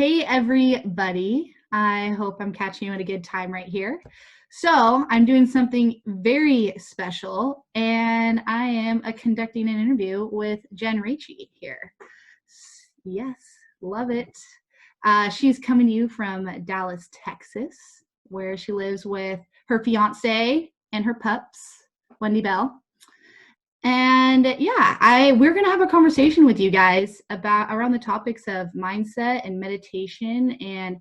Hey, everybody. I hope I'm catching you at a good time right here. So, I'm doing something very special, and I am conducting an interview with Jen Rachuy here. Yes, love it. She's coming to you from Dallas, Texas, where she lives with her fiance and her pups, Wendy Bell. And yeah, we're gonna have a conversation with you guys about around the topics of mindset and meditation and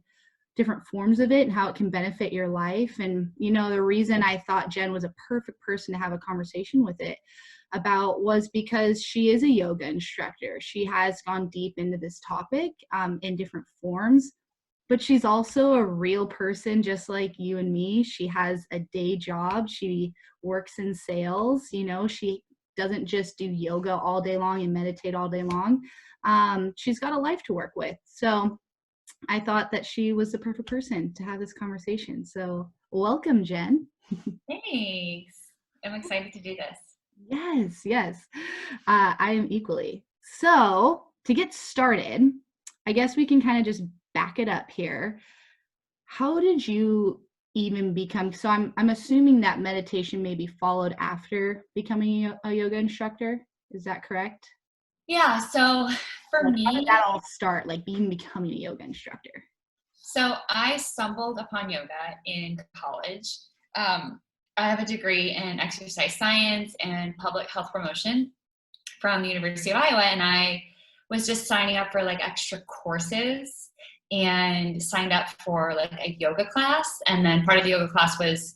different forms of it and how it can benefit your life. And the reason I thought Jen was a perfect person to have a conversation with it about was because she is a yoga instructor. She has gone deep into this topic in different forms, but she's also a real person just like you and me. She has a day job. She works in sales. She doesn't just do yoga all day long and meditate all day long. She's got a life to work with. So I thought that she was the perfect person to have this conversation. So welcome, Jen. Thanks. I'm excited to do this. Yes. I am equally. So to get started, I guess we can kind of just back it up here. How did you even become, so I'm assuming that meditation maybe followed after becoming a yoga instructor. Is that correct? Yeah, so for Like, me, how did that all start, like becoming a yoga instructor? so I stumbled upon yoga in college. I have a degree in exercise science and public health promotion from the University of Iowa, and I was just signing up for like extra courses and signed up for like a yoga class. And then part of the yoga class was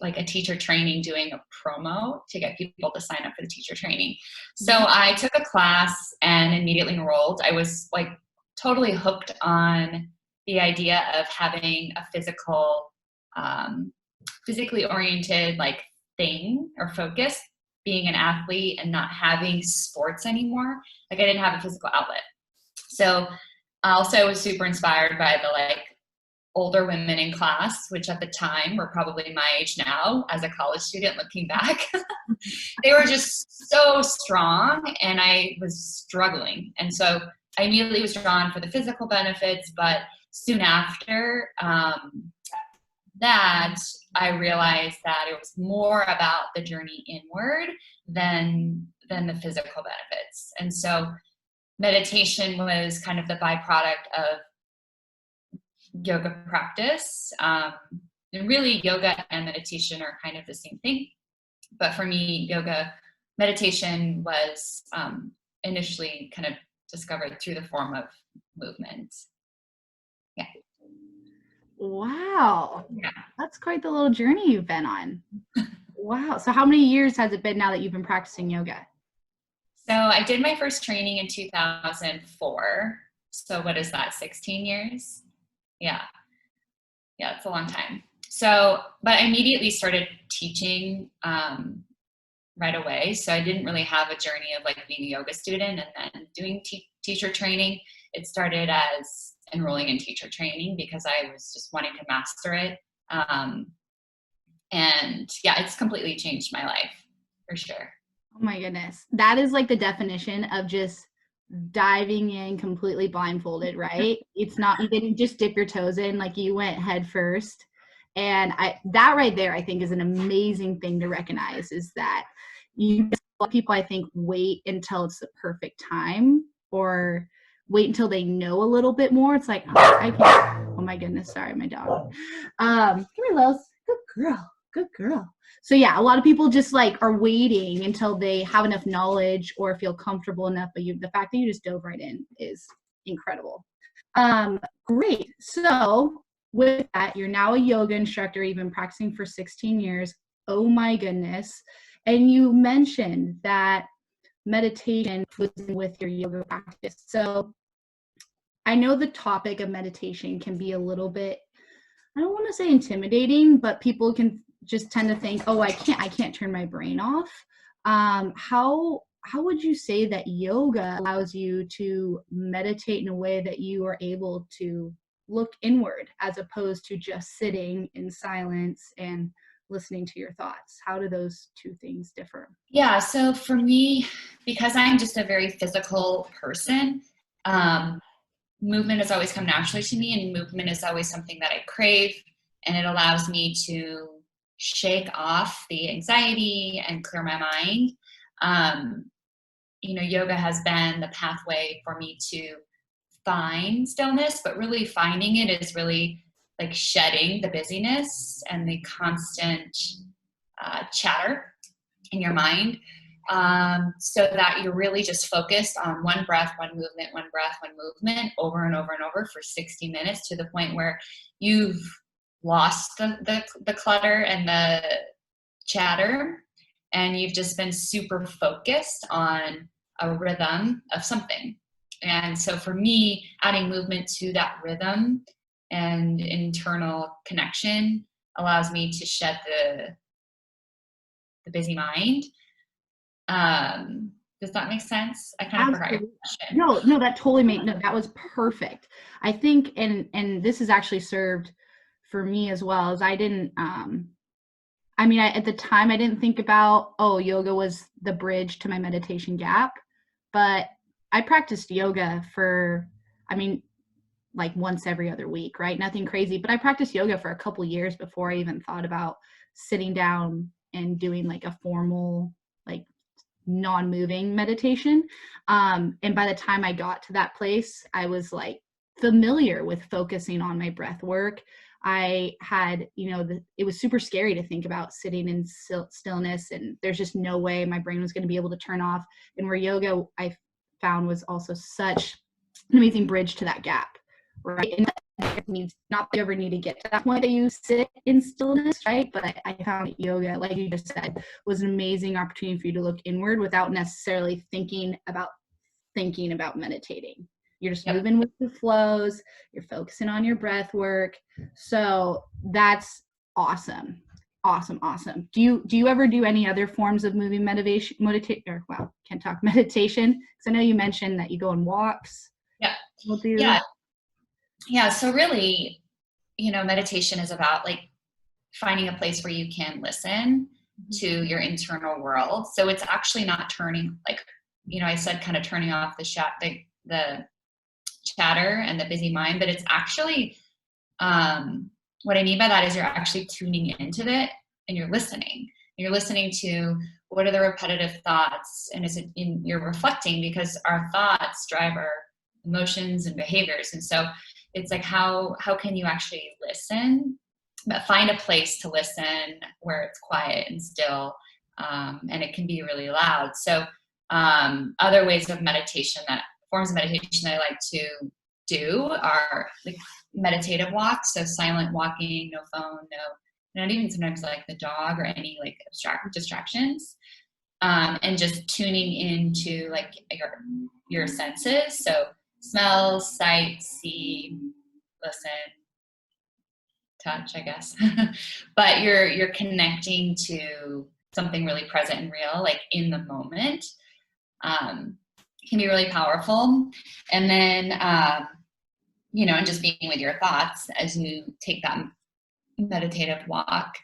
like a teacher training, doing a promo to get people to sign up for the teacher training. So I took a class and immediately enrolled. I was like totally hooked on the idea of having a physically oriented like thing or focus, being an athlete and not having sports anymore. Like I didn't have a physical outlet. So also I was super inspired by the like older women in class, which at the time were probably my age now as a college student looking back. They were just so strong and I was struggling. And so I immediately was drawn for the physical benefits, but soon after that, I realized that it was more about the journey inward than the physical benefits. And so meditation was kind of the byproduct of yoga practice. And really, yoga and meditation are kind of the same thing. But for me, meditation was initially kind of discovered through the form of movement. Yeah. Wow. Yeah. That's quite the little journey you've been on. Wow. So how many years has it been now that you've been practicing yoga? So I did my first training in 2004. So what is that, 16 years? Yeah, it's a long time. So, but I immediately started teaching right away. So I didn't really have a journey of like being a yoga student and then doing teacher training. It started as enrolling in teacher training because I was just wanting to master it. And yeah, it's completely changed my life for sure. Oh my goodness. That is like the definition of just diving in completely blindfolded, right? It's not, you didn't just dip your toes in, like you went head first. And that right there, I think is an amazing thing to recognize, is that a lot of people, I think, wait until it's the perfect time or wait until they know a little bit more. It's like, oh, I can't. Oh my goodness. Sorry, my dog. Come here, Lils. Good girl. So yeah, a lot of people just like are waiting until they have enough knowledge or feel comfortable enough. But the fact that you just dove right in is incredible. Great. So with that, you're now a yoga instructor. You've been practicing for 16 years. Oh my goodness. And you mentioned that meditation was with your yoga practice. So I know the topic of meditation can be a little bit, I don't want to say intimidating, but people can just tend to think, oh, I can't turn my brain off. How would you say that yoga allows you to meditate in a way that you are able to look inward as opposed to just sitting in silence and listening to your thoughts? How do those two things differ? Yeah, so for me, because I'm just a very physical person, movement has always come naturally to me, and movement is always something that I crave, and it allows me to shake off the anxiety and clear my mind. Yoga has been the pathway for me to find stillness, but really finding it is really like shedding the busyness and the constant chatter in your mind, so that you're really just focused on one breath, one movement, one breath, one movement over and over and over for 60 minutes, to the point where you've lost the clutter and the chatter, and you've just been super focused on a rhythm of something. And so for me, adding movement to that rhythm and internal connection allows me to shed the busy mind. Does that make sense? I kind of forgot your question. No, that totally made, no, that was perfect. I think, and this has actually served for me as well, as I didn't, at the time I didn't think about, yoga was the bridge to my meditation gap, but I practiced yoga for, like once every other week, right? Nothing crazy, but I practiced yoga for a couple years before I even thought about sitting down and doing like a formal, like non-moving meditation. And by the time I got to that place, I was like familiar with focusing on my breath work. I had, it was super scary to think about sitting in stillness, and there's just no way my brain was going to be able to turn off. And where yoga, I found, was also such an amazing bridge to that gap, right? And not that you ever need to get to that point that you sit in stillness, right? But I found that yoga, like you just said, was an amazing opportunity for you to look inward without necessarily thinking about meditating. You're just moving with the flows. You're focusing on your breath work. So that's awesome. Awesome. Do you ever do any other forms of moving meditation? Meditation. Because I know you mentioned that you go on walks. Yeah. Yeah. So really, meditation is about like finding a place where you can listen to your internal world. So it's actually not turning, like, I said, kind of turning off the chatter and the busy mind, but it's actually, what I mean by that is you're actually tuning into it, and you're listening. You're listening to what are the repetitive thoughts, and you're reflecting, because our thoughts drive our emotions and behaviors. And so it's like, how can you actually listen, but find a place to listen where it's quiet and still, and it can be really loud. So other ways of meditation, forms of meditation that I like to do are like meditative walks. So silent walking, no phone, not even sometimes like the dog or any like distractions, and just tuning into like your senses. So smell, sight, see, listen, touch, I guess. But you're connecting to something really present and real, like in the moment. Can be really powerful. And then, and just being with your thoughts as you take that meditative walk.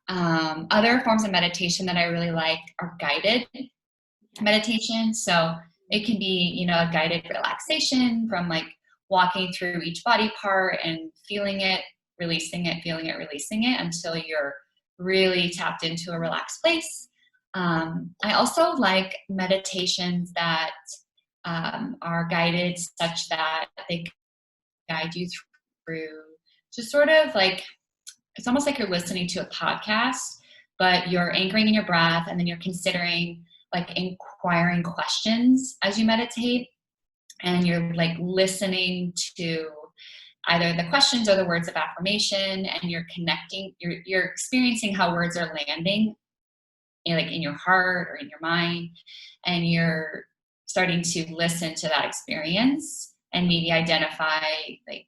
Other forms of meditation that I really like are guided meditation. So it can be, a guided relaxation from like walking through each body part and feeling it, releasing it, feeling it, releasing it until you're really tapped into a relaxed place. I also like meditations that are guided such that they guide you through just sort of like, it's almost like you're listening to a podcast, but you're anchoring in your breath, and then you're considering like inquiring questions as you meditate, and you're like listening to either the questions or the words of affirmation, and you're connecting, you're experiencing how words are landing like in your heart or in your mind, and you're starting to listen to that experience and maybe identify like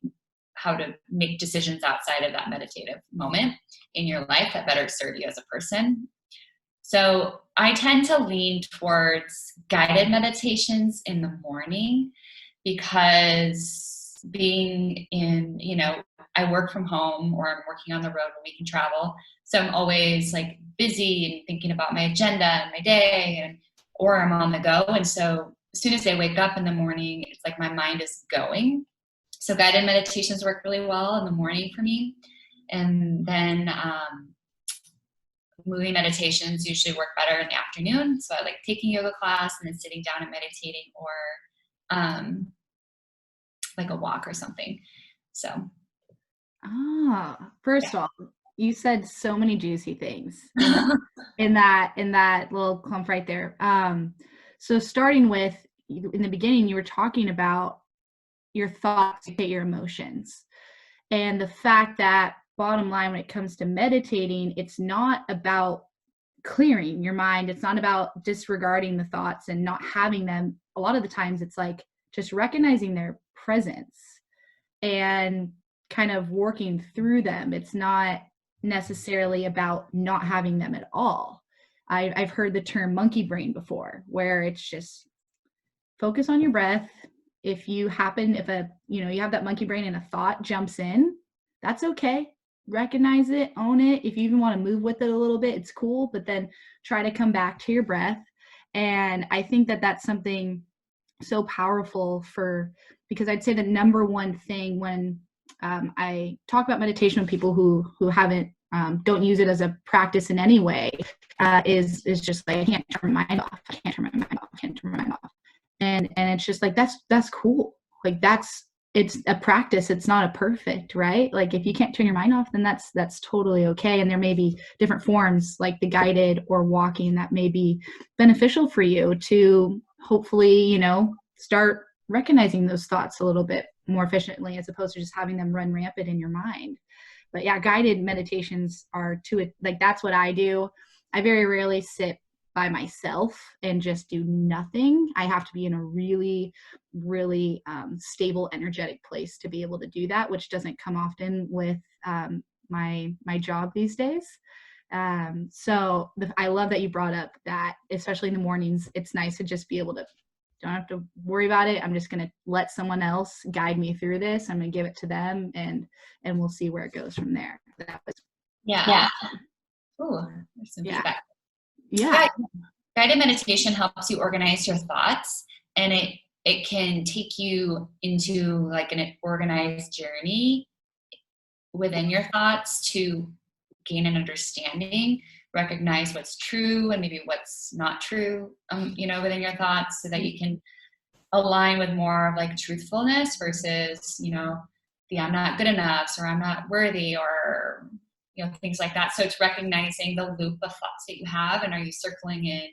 how to make decisions outside of that meditative moment in your life that better serve you as a person. So I tend to lean towards guided meditations in the morning, because being in, I work from home, or I'm working on the road when we can travel. So I'm always like busy and thinking about my agenda and my day, or I'm on the go. And so as soon as I wake up in the morning, it's like my mind is going. So guided meditations work really well in the morning for me. And then moving meditations usually work better in the afternoon. So I like taking yoga class and then sitting down and meditating, or like a walk or something. So. First off, you said so many juicy things in that little clump right there. So starting with, in the beginning, you were talking about your thoughts dictate your emotions, and the fact that, bottom line, when it comes to meditating, it's not about clearing your mind. It's not about disregarding the thoughts and not having them. A lot of the times it's like just recognizing their presence and kind of working through them. It's not necessarily about not having them at all. I've heard the term monkey brain before, where it's just focus on your breath. If you have that monkey brain and a thought jumps in, that's okay. Recognize it, own it. If you even want to move with it a little bit, it's cool, but then try to come back to your breath. And I think that that's something so powerful because I'd say the number one thing when I talk about meditation with people who haven't, don't use it as a practice in any way, is just like, I can't turn my mind off. I can't turn my mind off. I can't turn my mind off. And it's just like, that's cool. Like it's a practice. It's not a perfect, right? Like if you can't turn your mind off, then that's totally okay. And there may be different forms like the guided or walking that may be beneficial for you to hopefully, start recognizing those thoughts a little bit more efficiently, as opposed to just having them run rampant in your mind. But yeah, guided meditations are like, that's what I do. I very rarely sit by myself and just do nothing. I have to be in a really, really stable, energetic place to be able to do that, which doesn't come often with my job these days. So I love that you brought up that, especially in the mornings, it's nice to just be able to, don't have to worry about it. I'm just going to let someone else guide me through this. I'm going to give it to them, and we'll see where it goes from there. That was Yeah. Ooh, there's some feedback. Yeah. Guided meditation helps you organize your thoughts, and it can take you into like an organized journey within your thoughts to gain an understanding, recognize what's true and maybe what's not true, within your thoughts, so that you can align with more of like truthfulness versus, the I'm not good enough, or I'm not worthy, or, things like that. So it's recognizing the loop of thoughts that you have, and are you circling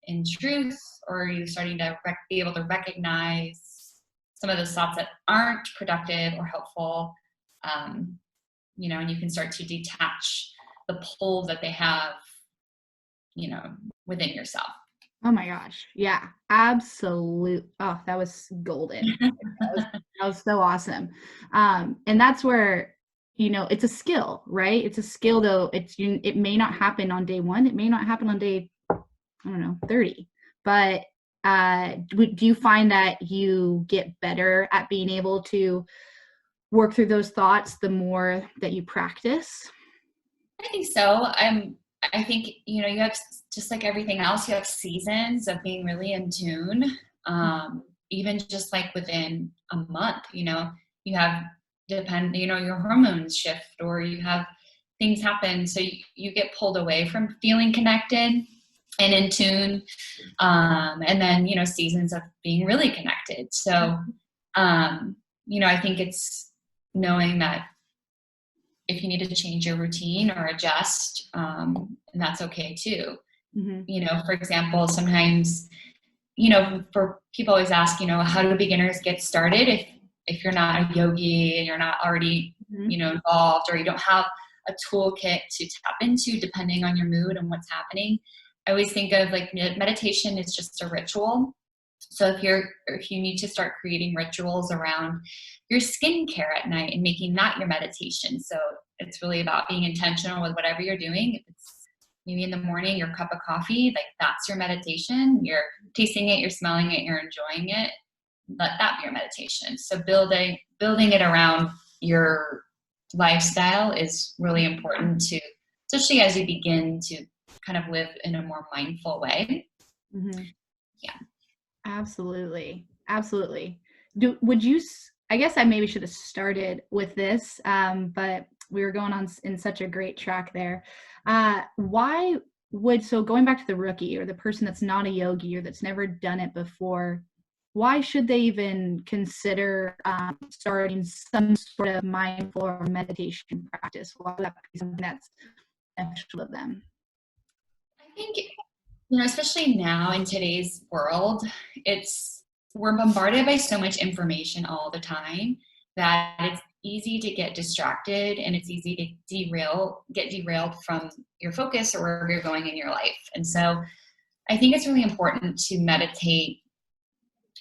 in truth, or are you starting to be able to recognize some of those thoughts that aren't productive or helpful, and you can start to detach the pull that they have, within yourself. Oh my gosh. Yeah, absolute. Oh, that was golden. that was so awesome. And that's where, it's a skill, right? It's a skill, though. It may not happen on day one. It may not happen on day, 30. But do you find that you get better at being able to work through those thoughts the more that you practice? I think so. I think, you have, just like everything else, you have seasons of being really in tune. Even just like within a month, you have your hormones shift, or you have things happen. So you get pulled away from feeling connected and in tune. And then, seasons of being really connected. So, I think it's knowing that if you need to change your routine or adjust, and that's okay too. For example, sometimes, for people always ask, how do beginners get started if you're not a yogi and you're not already, involved, or you don't have a toolkit to tap into depending on your mood and what's happening. I always think of like meditation is just a ritual. So if you need to start creating rituals around your skincare at night and making that your meditation. So it's really about being intentional with whatever you're doing. If it's maybe in the morning, your cup of coffee, like that's your meditation. You're tasting it, you're smelling it, you're enjoying it. Let that be your meditation. So building it around your lifestyle is really important to, especially as you begin to kind of live in a more mindful way. Mm-hmm. Yeah. Absolutely. Absolutely. Would you I guess I maybe should have started with this, but we were going on in such a great track there. Why so going back to the rookie or the person that's not a yogi or that's never done it before, why should they even consider starting some sort of mindful or meditation practice? Why would that be something that's beneficial to them? I think, especially now in today's world, we're bombarded by so much information all the time that it's easy to get distracted, and it's easy to get derailed from your focus or where you're going in your life. And so I think it's really important to meditate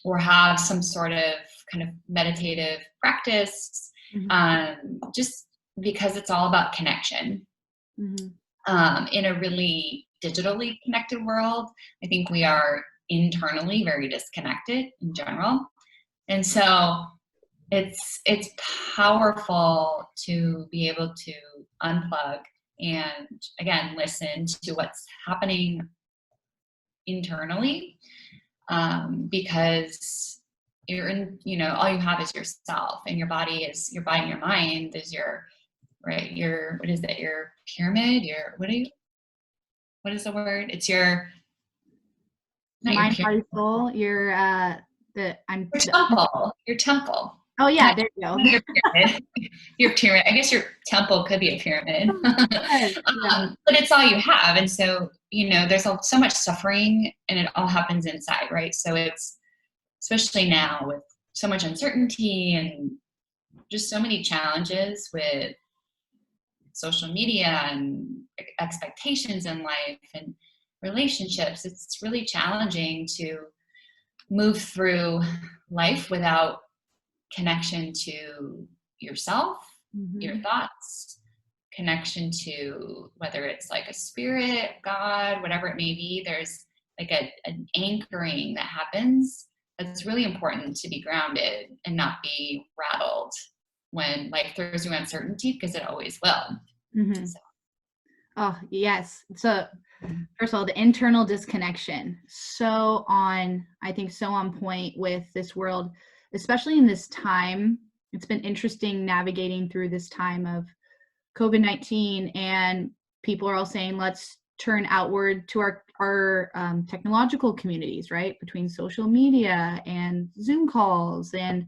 or have some sort of kind of meditative practice, just because it's all about connection. In a really digitally connected world, I think we are internally very disconnected in general. And so it's powerful to be able to unplug and, again, listen to what's happening internally, because you're in, all you have is yourself, and your body and your mind is your, right, your, what is it, your pyramid, what is the word? It's your, not Mind, your body, pyramid. soul. Your temple. Oh yeah, there you go. Your pyramid. Your pyramid. I guess your temple could be a pyramid. Yeah. But it's all you have. And so, there's so much suffering, and it all happens inside, right? So it's, especially now with so much uncertainty and just so many challenges with social media and expectations in life and relationships, it's really challenging to move through life without connection to yourself, your thoughts, connection to whether it's like a spirit, God, whatever it may be. There's like an anchoring that happens that's really important to be grounded and not be rattled when life throws you uncertainty, because it always will. So. Oh, yes. So first of all, the internal disconnection, I think so on point with this world, especially in this time. It's been interesting navigating through this time of COVID-19, and people are all saying, let's turn outward to our technological communities, right? Between social media and Zoom calls and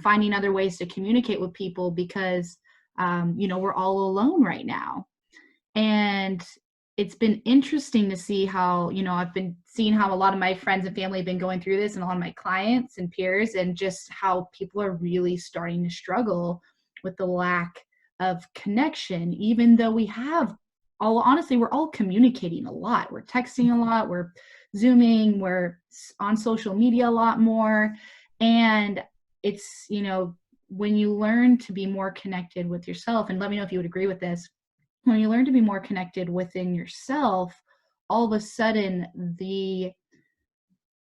finding other ways to communicate with people, because, we're all alone right now. And it's been interesting to see how, I've been seeing how a lot of my friends and family have been going through this, and a lot of my clients and peers, and just how people are really starting to struggle with the lack of connection, even though we're all communicating a lot. We're texting a lot, we're Zooming, we're on social media a lot more. And it's, when you learn to be more connected with yourself, and let me know if you would agree with this, when you learn to be more connected within yourself, all of a sudden the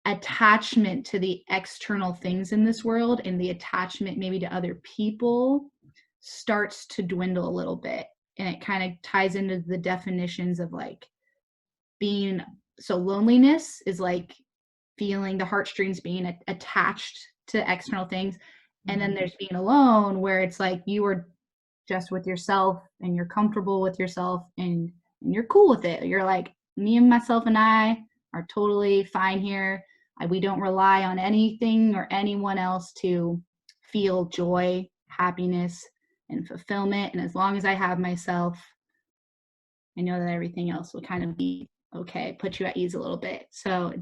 attachment to the external things in this world and the attachment maybe to other people starts to dwindle a little bit. And it kind of ties into the definitions of like loneliness is like feeling the heartstrings being attached to external things. And then there's being alone, where it's like you are just with yourself and you're comfortable with yourself and you're cool with it. You're like, me and myself and I are totally fine here. We don't rely on anything or anyone else to feel joy, happiness, and fulfillment. And as long as I have myself, I know that everything else will kind of be okay, put you at ease a little bit. So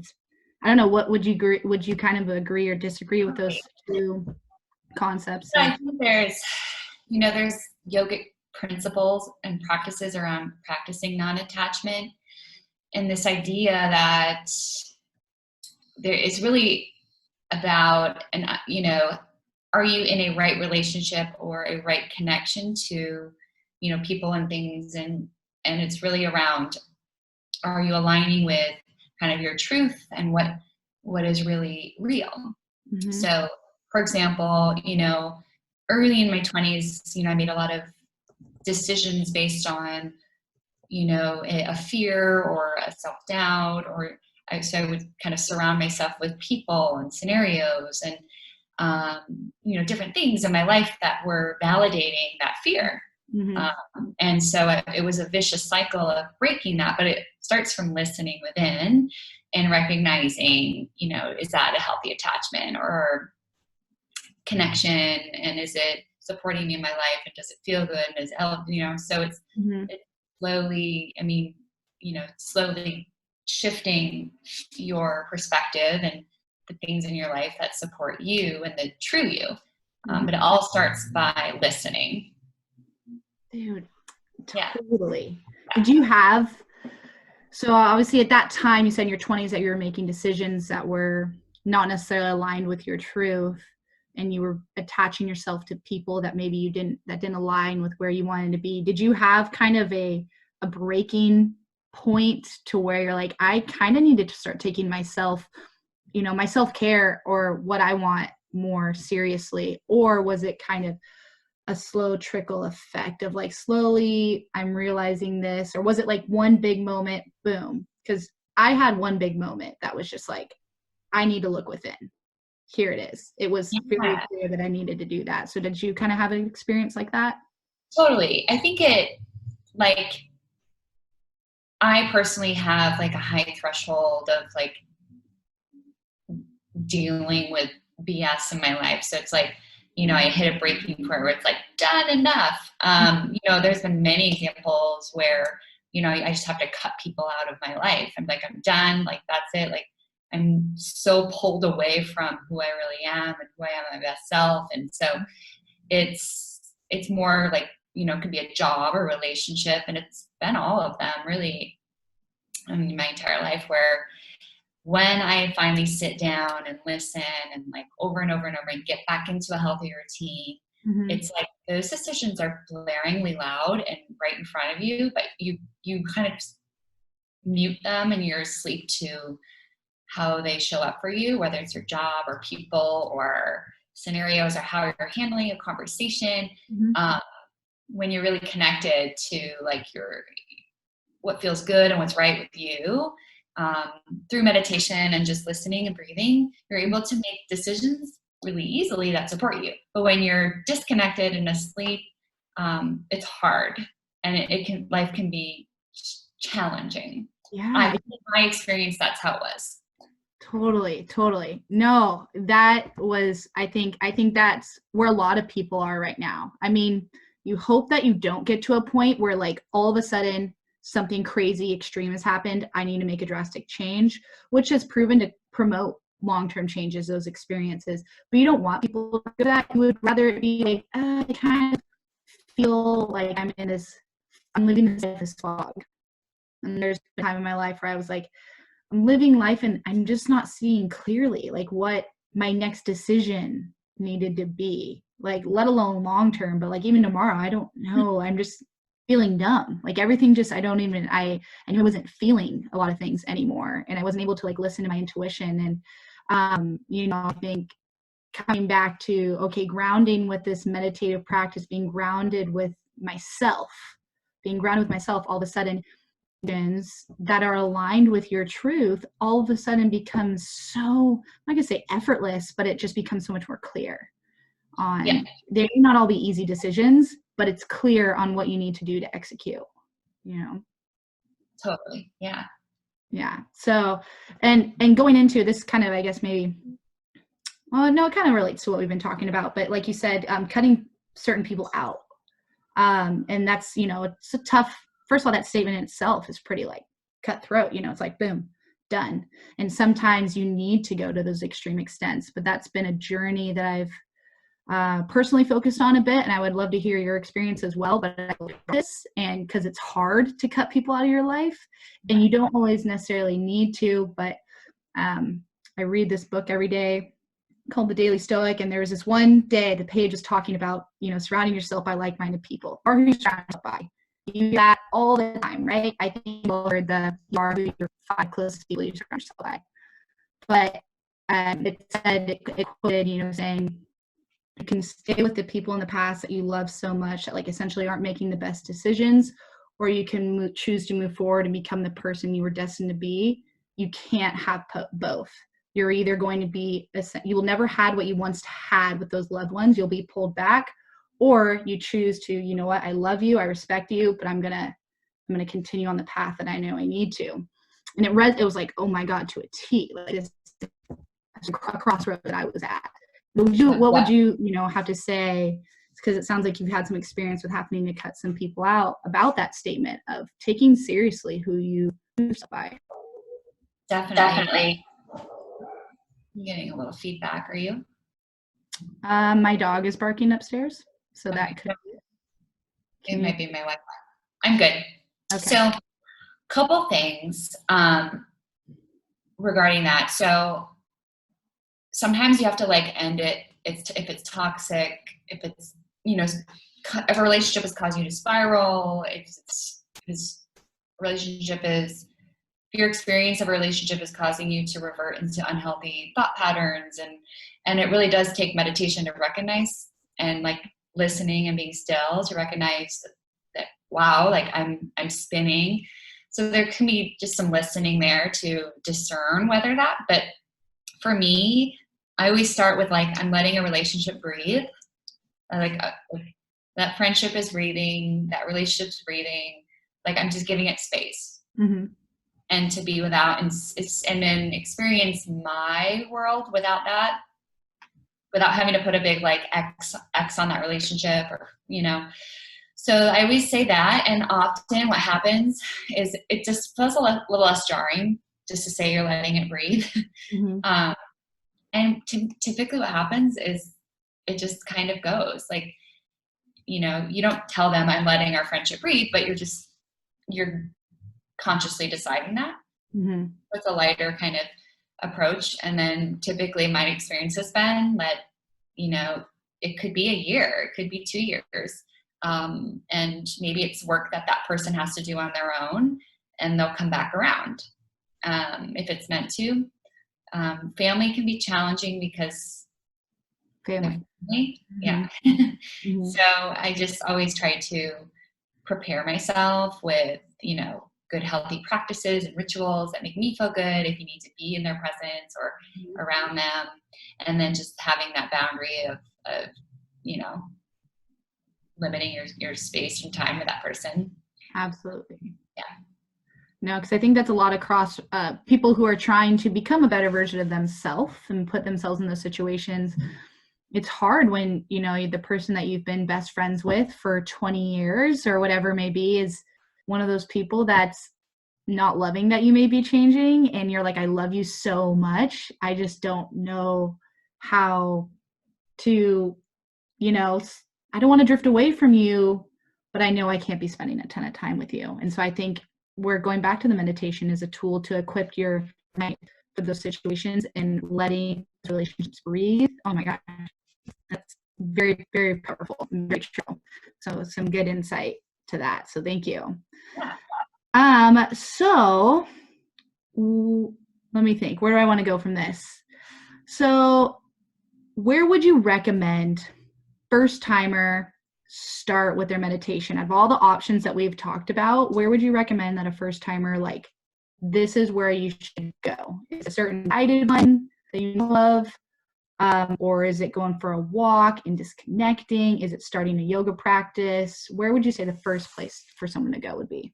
I don't know, what would you agree? Would you kind of agree or disagree with those two concepts? I think there's yogic principles and practices around practicing non-attachment, and this idea that there is really about, are you in a right relationship or a right connection to, people and things, and it's really around, are you aligning with kind of your truth and what is really real? So, for example, early in my 20s, I made a lot of decisions based on, a fear or a self-doubt, so I would kind of surround myself with people and scenarios. And different things in my life that were validating that fear. And so it was a vicious cycle of breaking that, but it starts from listening within and recognizing, is that a healthy attachment or connection? And is it supporting me in my life? And does it feel good? And does it, so it's slowly, slowly shifting your perspective and the things in your life that support you and the true you. But it all starts by listening. Dude, totally. Yeah. Did you have, so obviously at that time you said in your 20s that you were making decisions that were not necessarily aligned with your truth, and you were attaching yourself to people that maybe that didn't align with where you wanted to be. Did you have kind of a breaking point to where you're like, I kind of needed to start taking myself, my self-care or what I want more seriously? Or was it kind of a slow trickle effect of like, slowly I'm realizing this? Or was it like one big moment, boom? Because I had one big moment that was just like, I need to look within. Here it is. It was very clear that I needed to do that. So did you kind of have an experience like that? Totally. I think I personally have like a high threshold of like dealing with BS in my life. So it's like, I hit a breaking point where it's like, done, enough. There's been many examples where, I just have to cut people out of my life. I'm like, I'm done. Like, that's it. Like, I'm so pulled away from who I really am and who I am my best self. And so it's more like, it could be a job or relationship. And it's been all of them really in my entire life, where when I finally sit down and listen and like over and over and over and get back into a healthy routine, it's like those decisions are blaringly loud and right in front of you, but you kind of mute them and you're asleep to how they show up for you, whether it's your job or people or scenarios or how you're handling a conversation. When you're really connected to like what feels good and what's right with you, through meditation and just listening and breathing, you're able to make decisions really easily that support you. But when you're disconnected and asleep, it's hard, and life can be challenging. Yeah. In my experience, that's how it was. Totally. No, that was, I think that's where a lot of people are right now. I mean, you hope that you don't get to a point where like all of a sudden something crazy extreme has happened. I need to make a drastic change, which has proven to promote long-term changes, those experiences. But you don't want people to do that. You would rather it be like, I kind of feel like I'm living this fog. And there's been a time in my life where I was like, I'm living life and I'm just not seeing clearly like what my next decision needed to be, like, let alone long term, but like even tomorrow, I don't know. I'm just feeling dumb. Like everything just, I knew I wasn't feeling a lot of things anymore. And I wasn't able to like listen to my intuition. And, I think coming back to, okay, grounding with this meditative practice, being grounded with myself, all of a sudden, that are aligned with your truth all of a sudden becomes so, I'm not gonna say effortless, but it just becomes so much more clear on they may not all be easy decisions, but it's clear on what you need to do to execute, Totally. Yeah. So and going into this kind of, I guess maybe, well, no, it kind of relates to what we've been talking about, but like you said, cutting certain people out, and that's, it's a tough, first of all, that statement in itself is pretty like cutthroat, it's like, boom, done. And sometimes you need to go to those extreme extents, but that's been a journey that I've personally focused on a bit. And I would love to hear your experience as well, but and because it's hard to cut people out of your life and you don't always necessarily need to, but I read this book every day called The Daily Stoic, and there was this one day the page was talking about, surrounding yourself by like-minded people, or who you surround yourself by. You do that all the time, right? I think you are who your 5 closest people you surround yourself by. But it quoted, saying you can stay with the people in the past that you love so much that like essentially aren't making the best decisions, or you can choose to move forward and become the person you were destined to be. You can't have both. you're either going to be, you will never had what you once had with those loved ones. You'll be pulled back, or you choose to, you know what, I love you, I respect you, but I'm going to continue on the path that I know I need to. And it was like, oh my God, to a T, like it's a crossroad that I was at. What would you have to say? Because it sounds like you've had some experience with having to cut some people out about that statement of taking seriously who you by. Definitely. I'm getting a little feedback. Are you? My dog is barking upstairs, so okay. That could. It might be my Wi-Fi. I'm good. Okay. So, couple things regarding that. So, sometimes you have to like end it. If it's toxic, if it's if a relationship is causing you to spiral, if your experience of a relationship is causing you to revert into unhealthy thought patterns, and it really does take meditation to recognize, and like listening and being still to recognize that wow, like I'm spinning. So there can be just some listening there to discern whether that. But for me, I always start with like I'm letting a relationship breathe. That friendship is breathing, that relationship's breathing. Like I'm just giving it space. Mm-hmm. And to be without, and then experience my world without that, without having to put a big like X on that relationship, or So I always say that, and often what happens is it just feels a little less jarring just to say you're letting it breathe. Mm-hmm. And typically what happens is it just kind of goes like, you don't tell them I'm letting our friendship breathe, but you're consciously deciding that. Mm-hmm. With a lighter kind of approach. And then typically my experience has been that, it could be a year, it could be 2 years. And maybe it's work that person has to do on their own, and they'll come back around if it's meant to. Family can be challenging because family. Mm-hmm. Yeah. Mm-hmm. So I just always try to prepare myself with, good healthy practices and rituals that make me feel good if you need to be in their presence or around them. And then just having that boundary of limiting your space and time with that person. Absolutely. Yeah. No, because I think that's a lot of people who are trying to become a better version of themselves and put themselves in those situations. It's hard when, the person that you've been best friends with for 20 years or whatever it may be is one of those people that's not loving that you may be changing. And you're like, I love you so much. I just don't know how to, I don't want to drift away from you, but I know I can't be spending a ton of time with you. And so I think we're going back to the meditation as a tool to equip your mind for those situations and letting relationships breathe. Oh my God. That's very, very powerful and very true. So some good insight to that. So thank you. Yeah. So let me think. Where do I want to go from this? So where would you recommend first timer start with their meditation? Out of all the options that we've talked about, where would you recommend that a first timer, like, this is where you should go? Is a certain guided one that you love? Or is it going for a walk and disconnecting? Is it starting a yoga practice? Where would you say the first place for someone to go would be?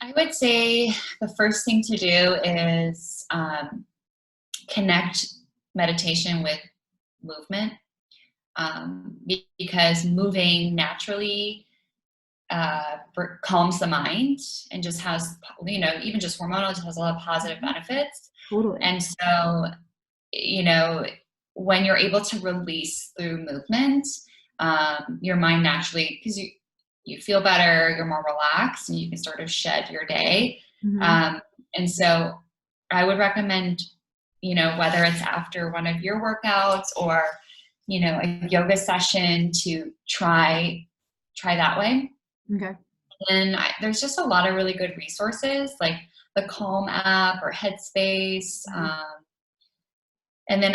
I would say the first thing to do is connect meditation with movement, because moving naturally calms the mind and just has, even just hormonal, just has a lot of positive benefits. Totally. And so, when you're able to release through movement, your mind naturally, because you feel better, you're more relaxed, and you can sort of shed your day. Mm-hmm. And so I would recommend, whether it's after one of your workouts or, a yoga session, to try that way. Okay. And there's just a lot of really good resources like the Calm app or Headspace. Mm-hmm. And then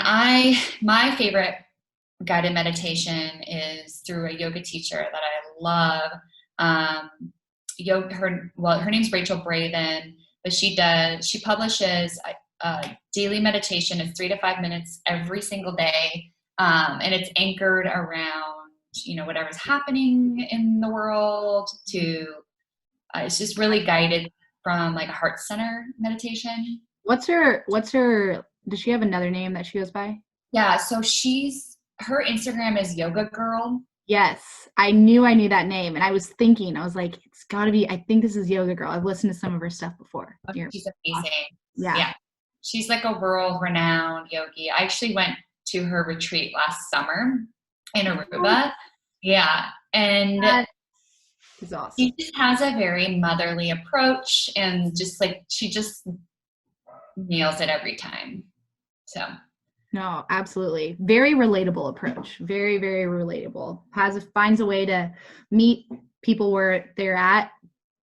my favorite guided meditation is through a yoga teacher that I love. Her name's Rachel Braven, but she publishes daily meditation is 3 to 5 minutes every single day. And it's anchored around, whatever's happening in the world it's just really guided from like a heart center meditation. What's her, does she have another name that she goes by? Yeah. So her Instagram is Yoga Girl. Yes. I knew that name. And I was thinking, I was like, it's gotta be, I think this is Yoga Girl. I've listened to some of her stuff before. Oh, she's amazing. Yeah. She's like a world renowned yogi. I actually went to her retreat last summer in Aruba. Yeah. And that is awesome. She just has a very motherly approach, and just like, she just nails it every time. So. No, absolutely. Very relatable approach. Very, very relatable. Finds a way to meet people where they're at,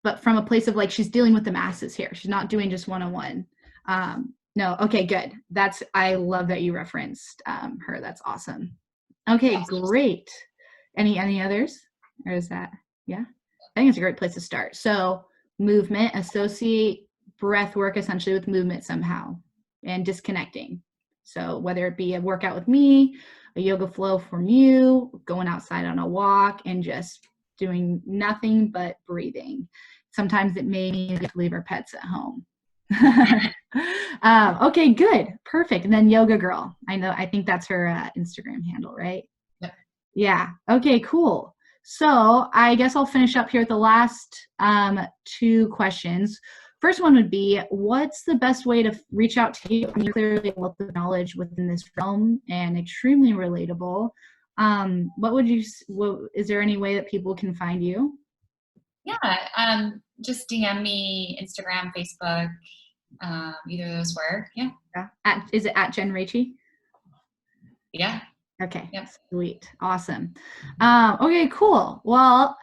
but from a place of like, she's dealing with the masses here. She's not doing just one-on-one. No. Okay, good. I love that you referenced her. That's awesome. Okay, great. Any others? Or is that, yeah? I think it's a great place to start. So movement, associate breath work essentially with movement somehow, and disconnecting. So whether it be a workout with me, a yoga flow from you, going outside on a walk, and just doing nothing but breathing. Sometimes it may mean to leave our pets at home. Okay, good. Perfect. And then Yoga Girl. I think that's her Instagram handle, right? Yep. Yeah. Okay, cool. So I guess I'll finish up here with the last 2 questions. First one would be, what's the best way to reach out to you? I mean, clearly a wealth of knowledge within this realm and extremely relatable. Is there any way that people can find you? Yeah. Just DM me, Instagram, Facebook, either of those work. Yeah. Is it at Jen Rachuy? Yeah. Okay. Yep. Sweet. Awesome. Okay, cool. Well,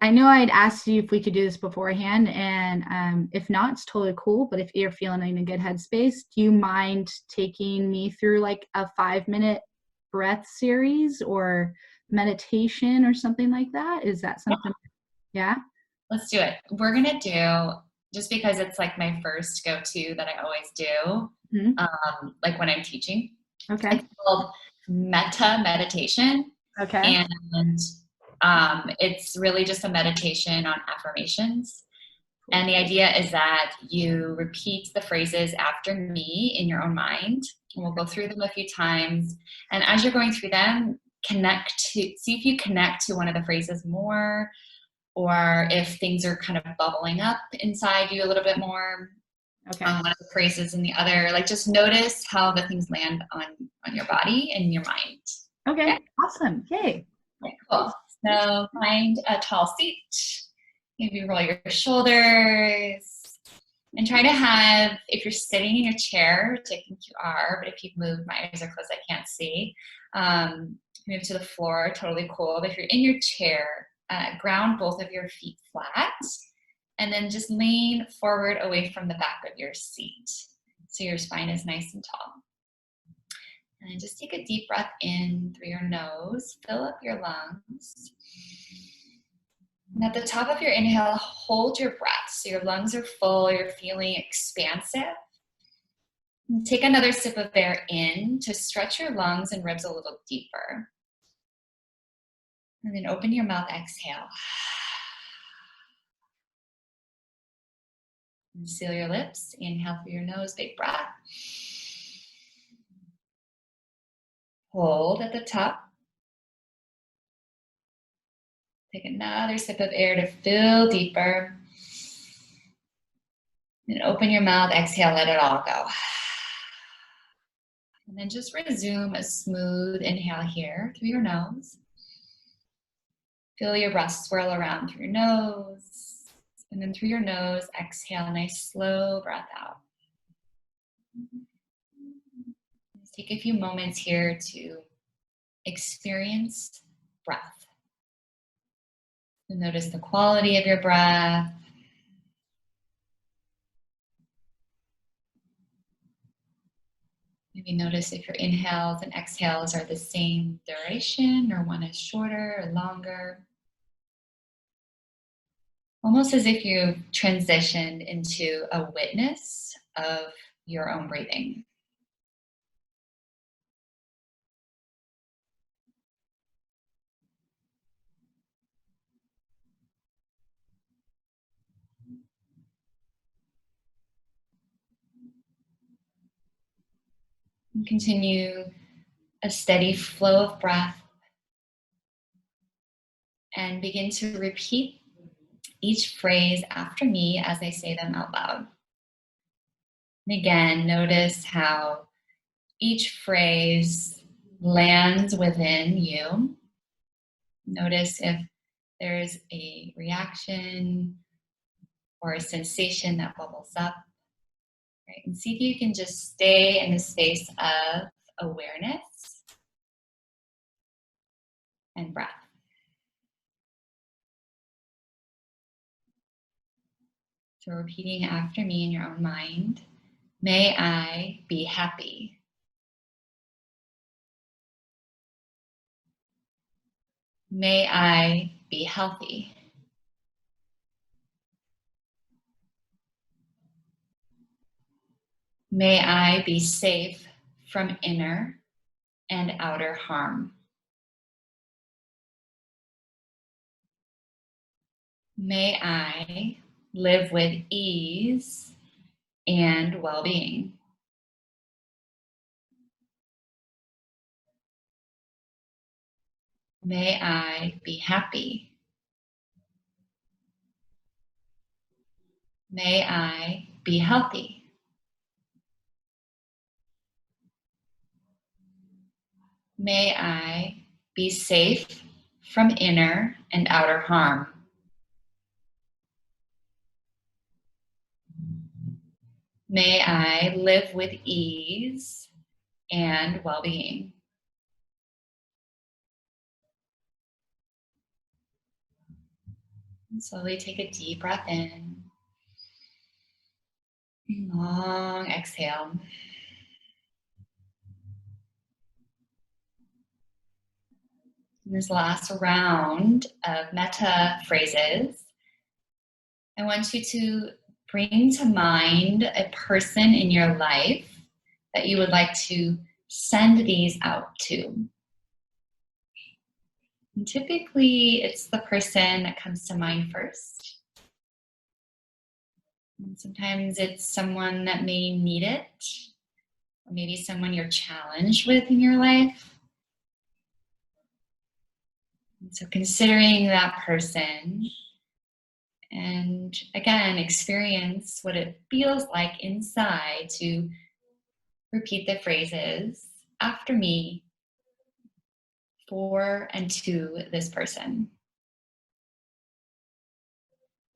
I know I'd asked you if we could do this beforehand, and if not, it's totally cool. But if you're feeling in a good headspace, do you mind taking me through like a 5-minute breath series or meditation or something like that? Is that something? Yeah. Let's do it. We're going to do, just because it's like my first go-to that I always do, Mm-hmm. like when I'm teaching. Okay. It's called metta meditation. Okay. And it's really just a meditation on affirmations. And the idea is that you repeat the phrases after me in your own mind. And we'll go through them a few times. And as you're going through them, see if you connect to one of the phrases more, or if things are kind of bubbling up inside you a little bit more. Okay. One of the phrases and the other, like just notice how the things land on your body and your mind. Okay. Awesome. Yay. Okay, cool. So find a tall seat. Maybe roll your shoulders. And try to have, if you're sitting in your chair, which I think you are, but if you've moved, my eyes are closed, I can't see. Move to the floor, totally cool. But if you're in your chair, ground both of your feet flat, and then just lean forward away from the back of your seat, so your spine is nice and tall. And then just take a deep breath in through your nose, fill up your lungs. And at the top of your inhale, hold your breath, so your lungs are full, you're feeling expansive. And take another sip of air in to stretch your lungs and ribs a little deeper. And then open your mouth, exhale. And seal your lips, inhale through your nose, big breath. Hold at the top. Take another sip of air to fill deeper. And open your mouth, exhale, let it all go. And then just resume a smooth inhale here through your nose. Feel your breath swirl around through your nose. And then through your nose, exhale, nice slow breath out. Just take a few moments here to experience breath. And notice the quality of your breath. Maybe notice if your inhales and exhales are the same duration, or one is shorter or longer. Almost as if you've transitioned into a witness of your own breathing. And continue a steady flow of breath and begin to repeat each phrase after me as I say them out loud. And again, notice how each phrase lands within you. Notice if there's a reaction or a sensation that bubbles up. Right? And see if you can just stay in the space of awareness and breath. So repeating after me in your own mind, may I be happy. May I be healthy. May I be safe from inner and outer harm. May I live with ease and well-being. May I be happy. May I be healthy. May I be safe from inner and outer harm. May I live with ease and well-being. And slowly take a deep breath in. Long exhale. In this last round of metta phrases, I want you to bring to mind a person in your life that you would like to send these out to. And typically, it's the person that comes to mind first. And sometimes it's someone that may need it, or maybe someone you're challenged with in your life. And so considering that person, and again, experience what it feels like inside to repeat the phrases after me for and to this person.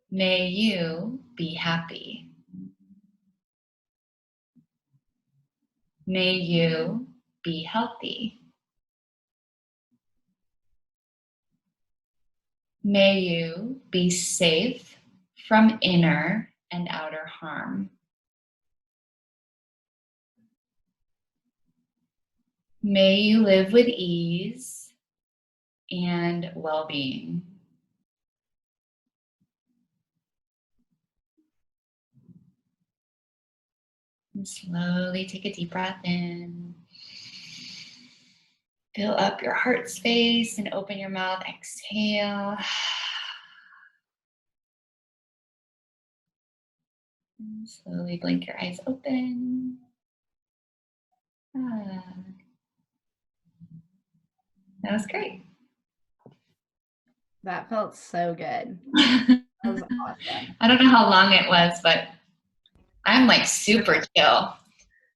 May you be happy. May you be healthy. May you be safe from inner and outer harm. May you live with ease and well-being. And slowly take a deep breath in. Fill up your heart space and open your mouth. Exhale. And slowly blink your eyes open. That was great. That felt so good. That was awesome. I don't know how long it was, but I'm like super chill.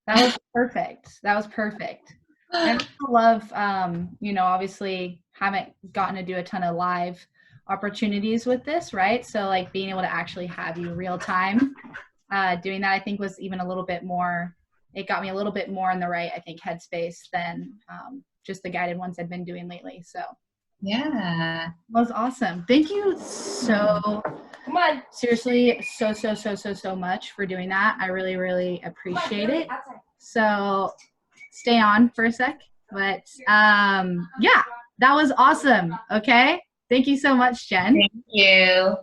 That was perfect. That was perfect. I also love, obviously haven't gotten to do a ton of live opportunities with this, right? So like being able to actually have you real time doing that, I think was even a little bit more, it got me a little bit more in the right, I think, headspace than just the guided ones I've been doing lately. So yeah, that was awesome. Thank you so seriously so much for doing that. I really, really appreciate it. So stay on for a sec, but yeah, that was awesome. Okay, thank you so much, Jen. Thank you.